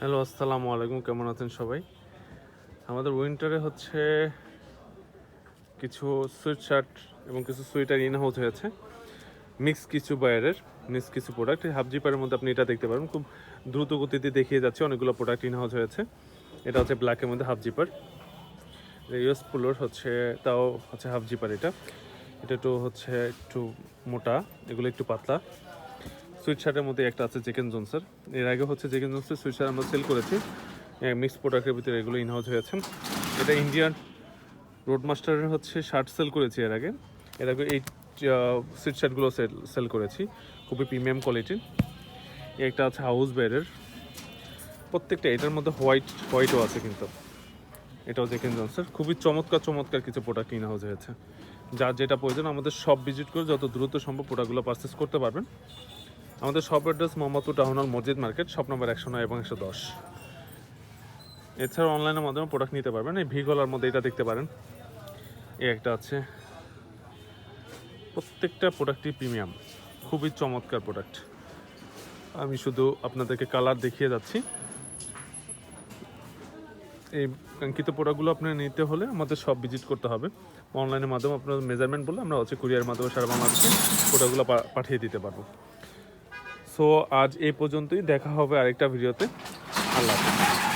Hello, আসসালামু আলাইকুম। কেমন আছেন সবাই? আমাদের উইন্টারে হচ্ছে কিছু সুইট শার্ট এবং কিছু সোয়েটার ইন হাউস হয়েছে। কিছু বাইরের মিক্স কিছু প্রোডাক্ট হাফ জিপারের মধ্যে আপনি এটা দেখতে পারেন। খুব দ্রুত গতিতে দেখিয়ে যাচ্ছে, অনেকগুলো প্রোডাক্ট ইন হাউস হয়েছে। এটা হচ্ছে ব্ল্যাকের মধ্যে হাফ জিপার। ইউএস পোলোর হচ্ছে, তাও হচ্ছে হাফ জিপার। এটা এটা একটু হচ্ছে একটু মোটা, এগুলো একটু পাতলা। সুইট শার্টের মধ্যে একটা আছে জেকেন জোনসের। এর আগে হচ্ছে জেকেন জোনসের সুইট শার্ট আমরা সেল করেছি। মিক্স প্রোডাক্টের ভিতরে এগুলো ইনহাউস হয়েছে। এটা ইন্ডিয়ান রোডমাস্টারের হচ্ছে শার্ট সেল করেছি এর আগে এই সুইট শার্টগুলো সেল করেছি, খুবই প্রিমিয়াম কোয়ালিটির। একটা আছে হাউস বেয়ারের, প্রত্যেকটা এটার মধ্যে হোয়াইটও আছে, কিন্তু এটাও জেকেন জনসের। খুবই চমৎকার কিছু প্রোডাক্ট ইনহাউস হয়েছে। যার যেটা প্রয়োজন আমাদের সব ভিজিট করে যত দ্রুত সম্ভব প্রোডাক্টগুলো পারচেস করতে পারবেন। আমাদের shop address Mohammadpur town hall, মসজিদ মার্কেট, শপ নম্বর 109 এবং 110। এছাড়াও অনলাইনের মাধ্যমে প্রোডাক্ট নিতে পারবেন। এই ভিগলার মধ্যে এটা দেখতে পারেন, এই একটা আছে। প্রত্যেকটা প্রোডাক্টই প্রিমিয়াম, খুবই চমৎকার প্রোডাক্ট। আমি শুধু আপনাদেরকে কালার দেখিয়ে যাচ্ছি। এই কাঙ্ক্ষিত প্রোডাক্টগুলো আপনার নিতে হলে আমাদের সব ভিজিট করতে হবে। অনলাইনের মাধ্যমে আপনার মেজারমেন্ট বললে আমরা হচ্ছে কুরিয়ার মাধ্যমে সারা বাংলাদেশে প্রোডাক্টগুলো পাঠিয়ে দিতে পারবো। সো আজ এই পর্যন্তই, দেখা হবে আরেকটা ভিডিওতে। আল্লাহ হাফেজ।